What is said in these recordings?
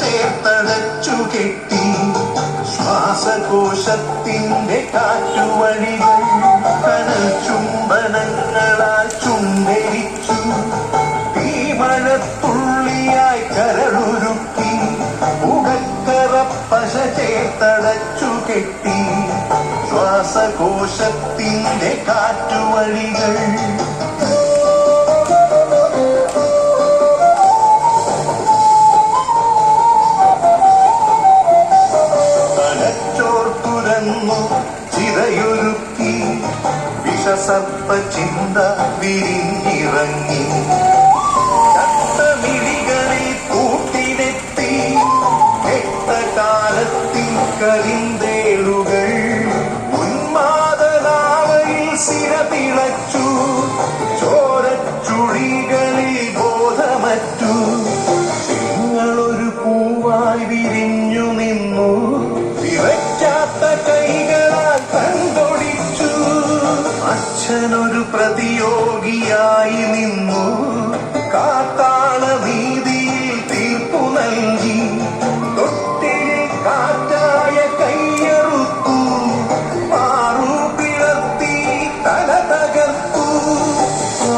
ചേർത്തടച്ചു കെട്ടി ശ്വാസകോശത്തിന്റെ കാറ്റുവഴികൾ കനൽ ചുംബനങ്ങളാൽ ചുണ്ടരിച്ചു തീമഴത്തുള്ളിയായി കരളുരുക്കി ഉടക്കറപ്പശ ചേർത്തടച്ചു കെട്ടി ശ്വാസകോശത്തിന്റെ കാറ്റുവഴികൾ ചിറയൊരുക്കി വിഷസർപ്പ ചിന്ത വിരിഞ്ഞിറങ്ങി ചട്ടമിഴികളിൽ കൂട്ടിനെത്തി എട്ടകാലത്തിൽ കരിന്തേളുകൾ ഉന്മാദനാവയിൽ സിരതിളച്ചു ചോരച്ചുഴികളിൽ ബോധമറ്റു നിങ്ങളൊരു പൂവായി വിരിഞ്ഞു നിന്നു വിറയ്ക്കാത്ത കൈകളാൽ കണ്ടൊടിച്ചു അച്ഛനൊരു പ്രതിയോഗിയായി നിന്നു കാത്താള വീതിയിൽ തീർപ്പു നൽകി തൊട്ടിലിൽ കാറ്റായ കൈയറുത്തു മാറു പിളർത്തി തല തകർത്തു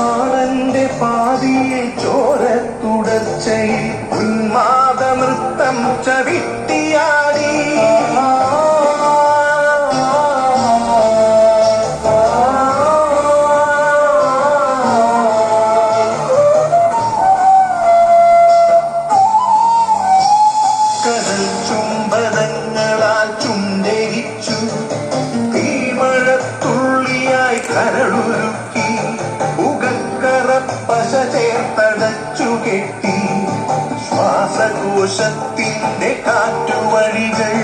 ആളന്റെ പാതിയെ ചോരത്തുടർച്ചയിൽ ഉന്മാദ നൃത്തം ചവിട്ടിയാടി ചുംബനങ്ങളാൽ ചുണ്ടരിച്ചു തീമഴത്തുള്ളിയായി കരളുരുക്കി ഉകക്കറപ്പശ ചേർത്തടച്ചു കെട്ടി ശ്വാസകോശത്തിന്റെ കാറ്റുവഴികൾ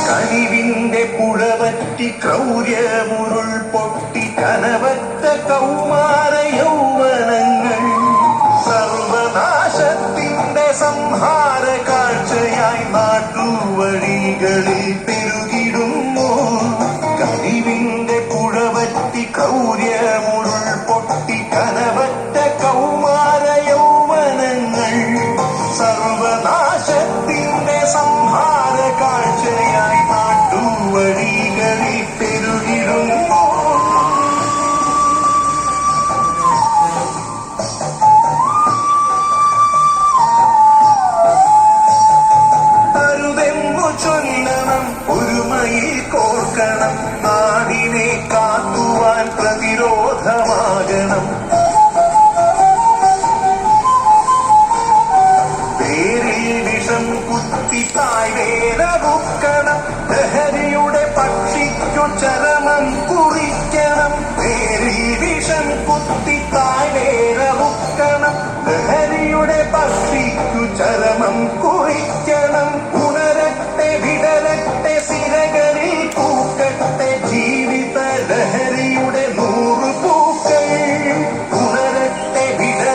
കനിവിന്റെ പുഴവറ്റി ക്രൗര്യമുരുൾ പൊട്ടി കനവറ്റ കൗമാര യൗവനങ്ങൾ സർവനാശത്തിന്റെ സംഹാര കാഴ്ചയായി നാട്ടുവഴികളിൽ പെരുകിടുന്നു കനിവിന്റെ പുഴവറ്റി ക്രൗര്യമുരുൾ പൊട്ടി കനവറ്റ കൗമാര യൗവനങ്ങൾ സർവനാശത്തിന്റെ സംഹാര കാഴ്ചയായി നാട്ടുവഴികളിൽ പെരുകിടുന്നു ചൊല്ലണം ഒരുമയിൽ കോർക്കണം നാടിനെ കാത്തുവാൻ പ്രതിരോധമാകണം പേരിൽ വിഷം കുത്തി തായ്വേരറുക്കണം ലഹരിയുടെ പക്ഷിക്കു ചരമം കുറിക്കണം പേരിൽ വിഷം കുത്തി തായ്വേരറുക്കണം ലഹരിയുടെ പക്ഷിക്കു ചരമം കുറിക്കണം